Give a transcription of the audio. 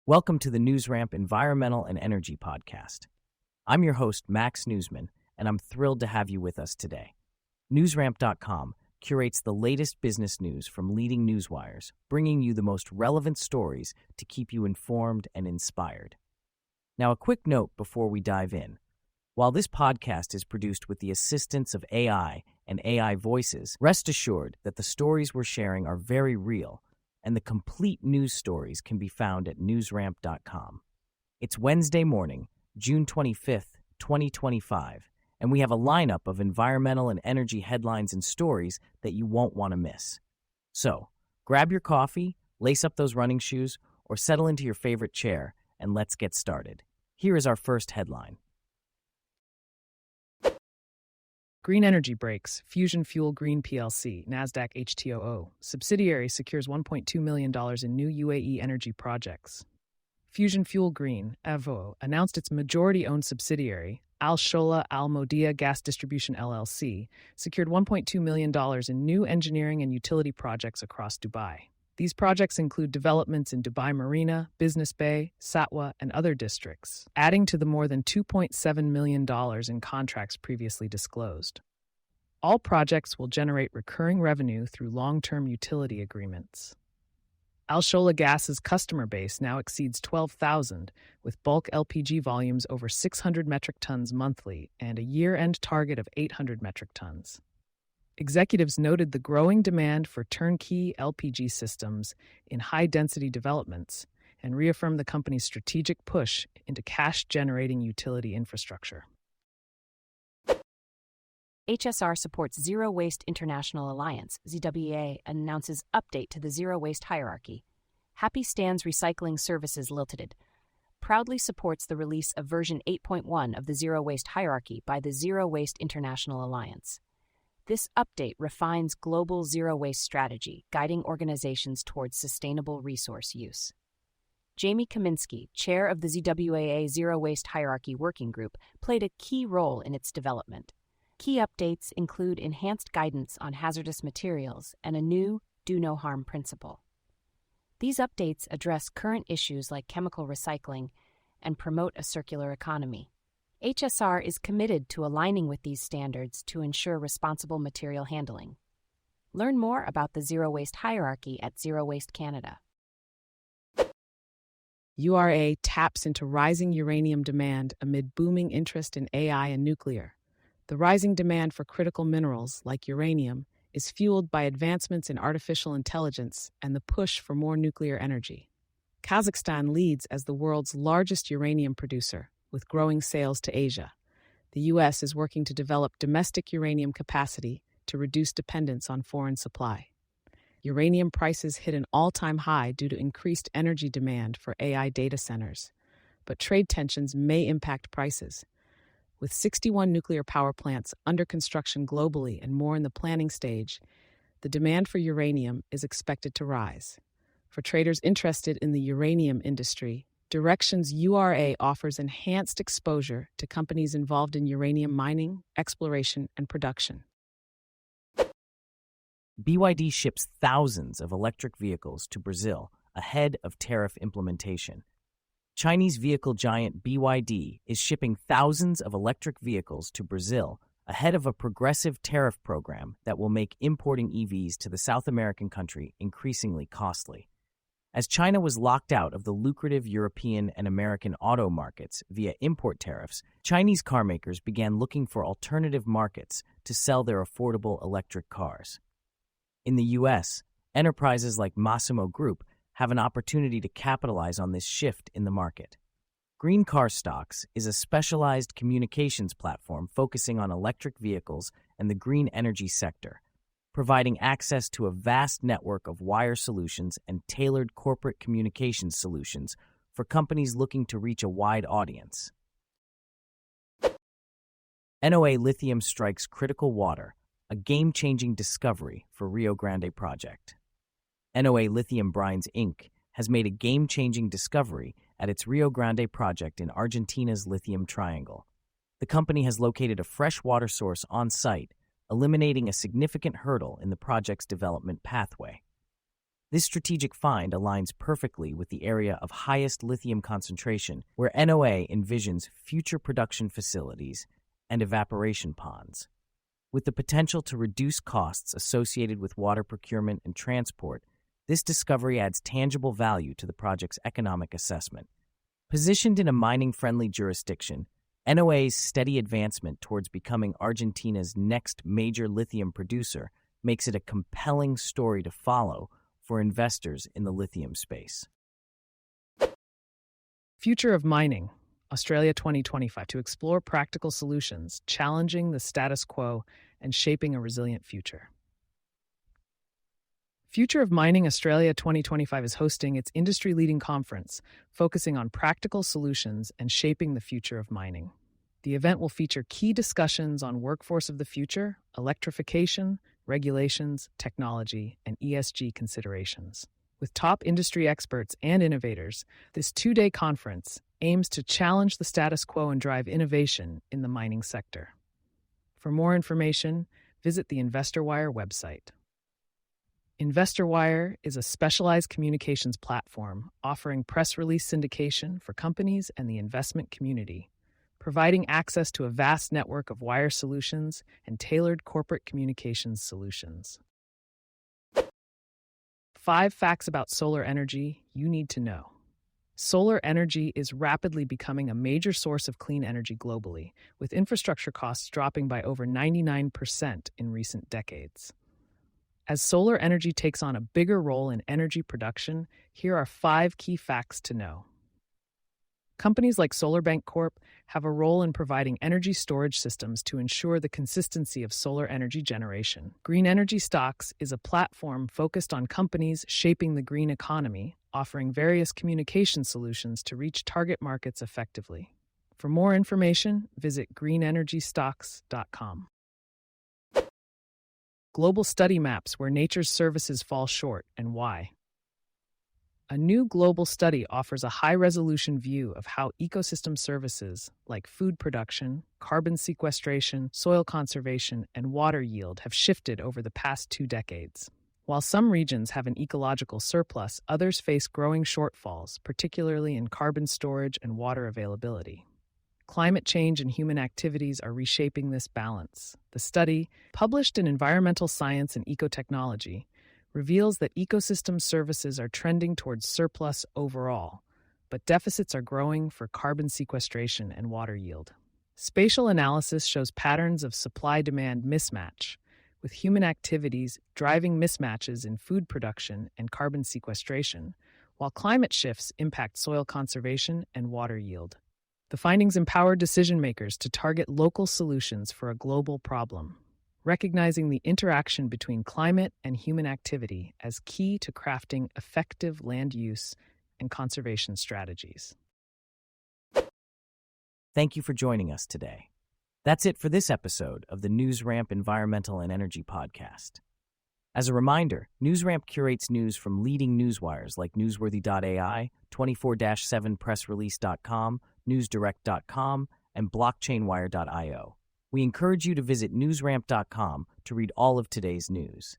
Welcome to the NewsRamp Environmental and Energy Podcast. I'm your host, Max Newsman, and I'm thrilled to have you with us today. NewsRamp.com curates the latest business news from leading newswires, bringing you the most relevant stories to keep you informed and inspired. Now, a quick note before we dive in. While this podcast is produced with the assistance of AI and AI voices, rest assured that the stories we're sharing are very real, and the complete news stories can be found at newsramp.com. It's Wednesday morning, June 25th, 2025, and we have a lineup of environmental and energy headlines and stories that you won't want to miss. So, grab your coffee, lace up those running shoes, or settle into your favorite chair, and let's get started. Here is our first headline. Green energy breaks. Fusion Fuel Green plc, Nasdaq HTOO, subsidiary secures $1.2 million in new UAE energy projects. Fusion Fuel Green, EVO, announced its majority-owned subsidiary, Al Shola Al Modia Gas Distribution LLC, secured $1.2 million in new engineering and utility projects across Dubai. These projects include developments in Dubai Marina, Business Bay, Satwa, and other districts, adding to the more than $2.7 million in contracts previously disclosed. All projects will generate recurring revenue through long-term utility agreements. Al Shola Gas's customer base now exceeds 12,000, with bulk LPG volumes over 600 metric tons monthly and a year-end target of 800 metric tons. Executives noted the growing demand for turnkey LPG systems in high-density developments and reaffirmed the company's strategic push into cash-generating utility infrastructure. HSR supports Zero Waste International Alliance, ZWA, announces update to the Zero Waste hierarchy. Happy Stands Recycling Services Limited proudly supports the release of version 8.1 of the Zero Waste hierarchy by the Zero Waste International Alliance. This update refines global zero waste strategy, guiding organizations towards sustainable resource use. Jamie Kaminsky, chair of the ZWAA Zero Waste Hierarchy Working Group, played a key role in its development. Key updates include enhanced guidance on hazardous materials and a new do no harm principle. These updates address current issues like chemical recycling and promote a circular economy. HSR is committed to aligning with these standards to ensure responsible material handling. Learn more about the Zero Waste hierarchy at Zero Waste Canada. URA taps into rising uranium demand amid booming interest in AI and nuclear. The rising demand for critical minerals, like uranium, is fueled by advancements in artificial intelligence and the push for more nuclear energy. Kazakhstan leads as the world's largest uranium producer, with growing sales to Asia. The U.S. is working to develop domestic uranium capacity to reduce dependence on foreign supply. Uranium prices hit an all-time high due to increased energy demand for AI data centers, but trade tensions may impact prices. With 61 nuclear power plants under construction globally and more in the planning stage, the demand for uranium is expected to rise. For traders interested in the uranium industry, Directions URA offers enhanced exposure to companies involved in uranium mining, exploration, and production. BYD ships thousands of electric vehicles to Brazil ahead of tariff implementation. Chinese vehicle giant BYD is shipping thousands of electric vehicles to Brazil ahead of a progressive tariff program that will make importing EVs to the South American country increasingly costly. As China was locked out of the lucrative European and American auto markets via import tariffs, Chinese carmakers began looking for alternative markets to sell their affordable electric cars. In the U.S., enterprises like Massimo Group have an opportunity to capitalize on this shift in the market. Green Car Stocks is a specialized communications platform focusing on electric vehicles and the green energy sector, providing access to a vast network of wire solutions and tailored corporate communications solutions for companies looking to reach a wide audience. NOA Lithium strikes critical water, a game-changing discovery for Rio Grande project. NOA Lithium Brines Inc. has made a game-changing discovery at its Rio Grande project in Argentina's Lithium Triangle. The company has located a fresh water source on site, eliminating a significant hurdle in the project's development pathway. This strategic find aligns perfectly with the area of highest lithium concentration, where NOA envisions future production facilities and evaporation ponds. With the potential to reduce costs associated with water procurement and transport, this discovery adds tangible value to the project's economic assessment. Positioned in a mining-friendly jurisdiction, NOA's steady advancement towards becoming Argentina's next major lithium producer makes it a compelling story to follow for investors in the lithium space. Future of Mining, Australia 2025, to explore practical solutions, challenging the status quo and shaping a resilient future. Future of Mining Australia 2025 is hosting its industry-leading conference, focusing on practical solutions and shaping the future of mining. The event will feature key discussions on workforce of the future, electrification, regulations, technology, and ESG considerations. With top industry experts and innovators, this two-day conference aims to challenge the status quo and drive innovation in the mining sector. For more information, visit the InvestorWire website. InvestorWire is a specialized communications platform offering press release syndication for companies and the investment community, providing access to a vast network of wire solutions and tailored corporate communications solutions. 5 facts about solar energy you need to know. Solar energy is rapidly becoming a major source of clean energy globally, with infrastructure costs dropping by over 99% in recent decades. As solar energy takes on a bigger role in energy production, here are 5 key facts to know. Companies like SolarBank Corp have a role in providing energy storage systems to ensure the consistency of solar energy generation. Green Energy Stocks is a platform focused on companies shaping the green economy, offering various communication solutions to reach target markets effectively. For more information, visit greenenergystocks.com. Global study maps where nature's services fall short and why. A new global study offers a high-resolution view of how ecosystem services like food production, carbon sequestration, soil conservation, and water yield have shifted over the past 2 decades. While some regions have an ecological surplus, others face growing shortfalls, particularly in carbon storage and water availability. Climate change and human activities are reshaping this balance. The study, published in Environmental Science and Ecotechnology, reveals that ecosystem services are trending towards surplus overall, but deficits are growing for carbon sequestration and water yield. Spatial analysis shows patterns of supply-demand mismatch, with human activities driving mismatches in food production and carbon sequestration, while climate shifts impact soil conservation and water yield. The findings empower decision-makers to target local solutions for a global problem, recognizing the interaction between climate and human activity as key to crafting effective land use and conservation strategies. Thank you for joining us today. That's it for this episode of the NewsRamp Environmental and Energy Podcast. As a reminder, NewsRamp curates news from leading newswires like Newsworthy.ai, 24/7pressrelease.com, newsdirect.com, and blockchainwire.io. We encourage you to visit newsramp.com to read all of today's news.